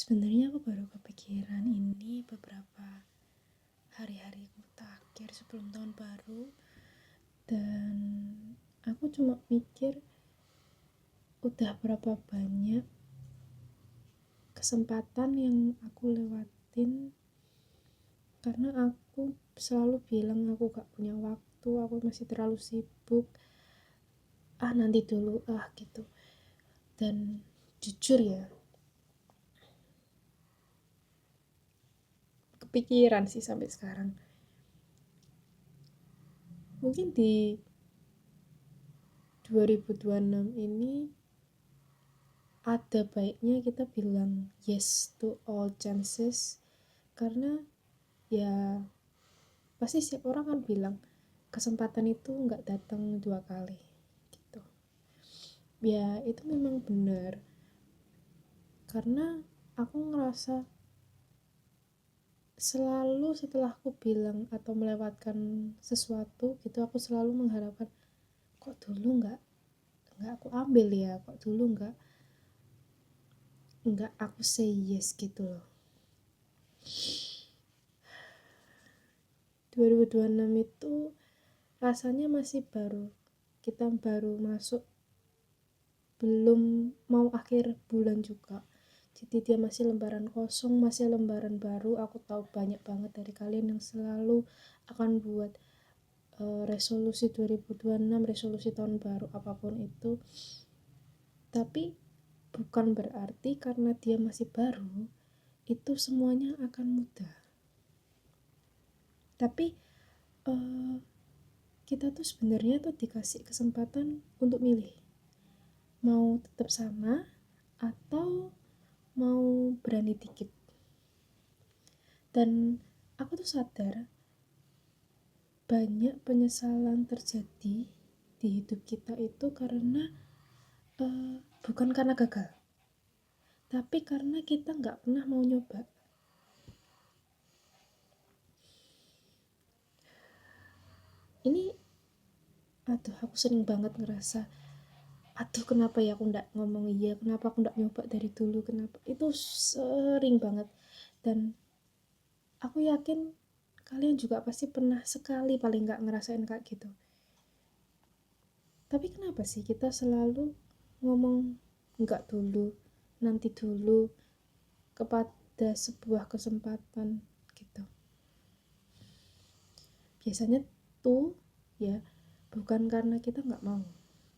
Sebenarnya aku baru kepikiran ini beberapa hari-hari terakhir sebelum tahun baru, dan aku cuma mikir udah berapa banyak kesempatan yang aku lewatin karena aku selalu bilang aku gak punya waktu, aku masih terlalu sibuk, nanti dulu gitu. Dan jujur ya, kepikiran sih sampai sekarang. Mungkin di 2026 ini ada baiknya kita bilang yes to all chances, karena ya pasti setiap orang kan bilang kesempatan itu nggak datang 2 kali gitu. Ya itu memang benar, karena aku ngerasa selalu setelah aku bilang atau melewatkan sesuatu gitu, aku selalu mengharapkan kok dulu nggak aku ambil ya, kok dulu nggak aku say yes gitu loh. 2026 itu rasanya masih baru, kita baru masuk, belum mau akhir bulan juga, jadi dia masih lembaran kosong, masih lembaran baru. Aku tahu banyak banget dari kalian yang selalu akan buat resolusi 2026, resolusi tahun baru apapun itu, tapi bukan berarti karena dia masih baru itu semuanya akan mudah. Tapi kita tuh sebenarnya tuh dikasih kesempatan untuk milih, mau tetap sama atau mau berani dikit. Dan aku tuh sadar banyak penyesalan terjadi di hidup kita itu karena bukan karena gagal, tapi karena kita nggak pernah mau nyoba. Ini aku sering banget ngerasa, kenapa ya aku nggak ngomong iya, kenapa aku nggak nyoba dari dulu, kenapa, itu sering banget. Dan aku yakin kalian juga pasti pernah sekali paling nggak ngerasain kayak gitu. Tapi kenapa sih kita selalu ngomong nggak dulu, nanti dulu, kepada sebuah kesempatan gitu. Biasanya tuh ya bukan karena kita nggak mau,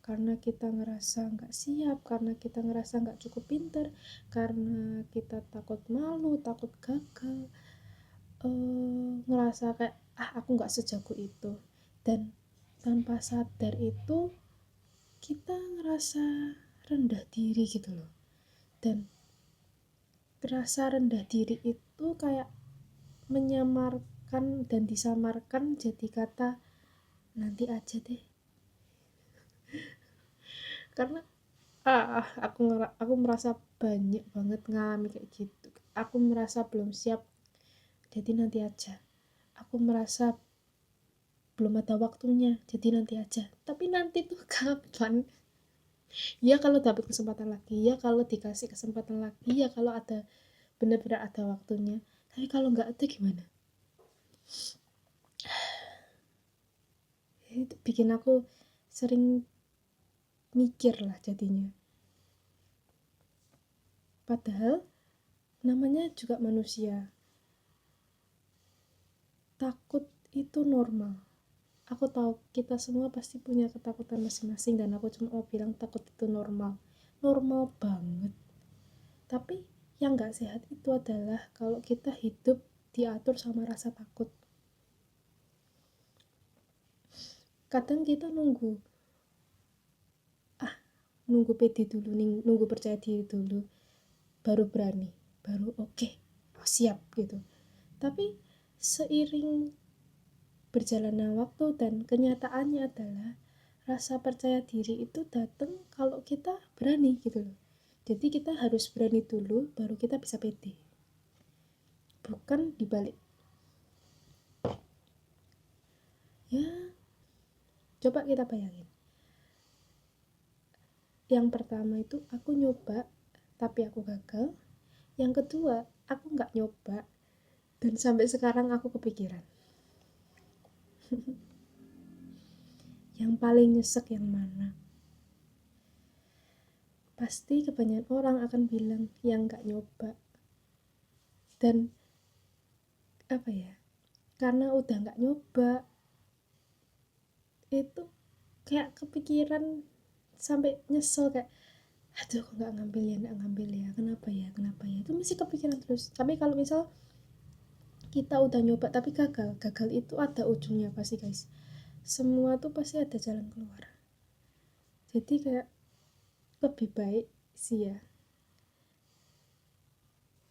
karena kita ngerasa nggak siap, karena kita ngerasa nggak cukup pinter, karena kita takut malu, takut gagal, ngerasa kayak aku nggak sejago itu. Dan tanpa sadar itu kita ngerasa rendah diri gitu loh. Dan rasa rendah diri itu kayak menyamarkan dan disamarkan jadi kata nanti aja deh. Karena aku merasa banyak banget ngalami kayak gitu. Aku merasa belum siap, jadi nanti aja. Aku merasa belum ada waktunya, jadi nanti aja. Tapi nanti tuh kapan? Ya kalau dapat kesempatan lagi, ya kalau dikasih kesempatan lagi, ya kalau ada, benar-benar ada waktunya. Tapi kalau nggak ada gimana? Itu bikin aku sering mikir lah jadinya. Padahal namanya juga manusia, takut itu normal. Aku tahu kita semua pasti punya ketakutan masing-masing, dan aku cuma mau bilang takut itu normal, normal banget. Tapi yang gak sehat itu adalah kalau kita hidup diatur sama rasa takut. Kadang kita nunggu pede dulu, nunggu percaya diri dulu, baru berani, baru oke, siap gitu. Tapi seiring berjalannya waktu dan kenyataannya adalah rasa percaya diri itu datang kalau kita berani gitu loh. Jadi kita harus berani dulu baru kita bisa pede, bukan dibalik. Ya coba kita bayangin, yang pertama itu aku nyoba tapi aku gagal, Yang kedua, aku nggak nyoba, dan sampai sekarang aku kepikiran. Yang paling nyesek yang mana? Pasti kebanyakan orang akan bilang yang nggak nyoba. Dan apa ya, karena udah nggak nyoba, itu kayak kepikiran sampai nyesel, kayak aduh kok nggak ngambil ya, kenapa ya, itu masih kepikiran terus. Tapi kalau misal kita udah nyoba tapi gagal itu ada ujungnya pasti guys. Semua tuh pasti ada jalan keluar. Jadi kayak lebih baik sih ya,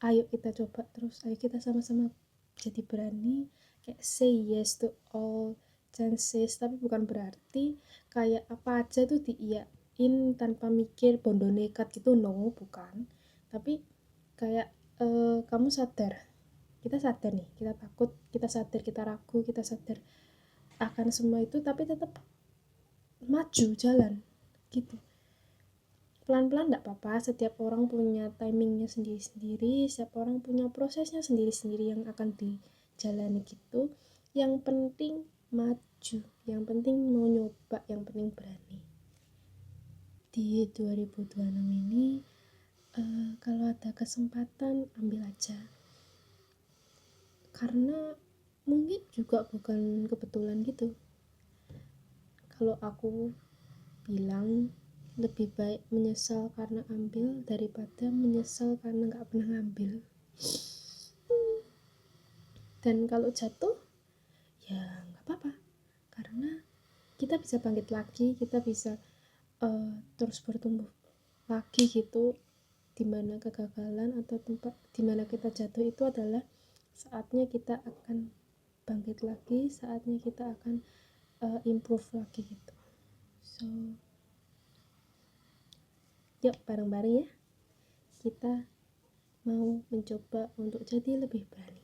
ayo kita coba terus, ayo kita sama-sama jadi berani, kayak say yes to all chances. Tapi bukan berarti kayak apa aja tuh diiyain tanpa mikir, bondo nekat gitu, no, bukan. Tapi kayak kamu sadar, kita sadar nih, kita takut, kita sadar, kita ragu, kita sadar akan semua itu, tapi tetap maju jalan gitu. Pelan-pelan gak apa-apa, setiap orang punya timingnya sendiri-sendiri, setiap orang punya prosesnya sendiri-sendiri yang akan dijalani gitu. Yang penting maju, yang penting mau nyoba, yang penting berani. Di 2026 ini kalau ada kesempatan ambil aja, karena mungkin juga bukan kebetulan gitu. Kalau aku bilang, lebih baik menyesal karena ambil daripada menyesal karena gak pernah ngambil. Dan kalau jatuh ya gak apa-apa, karena kita bisa bangkit lagi, kita bisa terus bertumbuh lagi gitu. Dimana kegagalan atau tempat dimana kita jatuh itu adalah saatnya kita akan bangkit lagi, saatnya kita akan improve lagi gitu. So yuk bareng-bareng ya, kita mau mencoba untuk jadi lebih berani.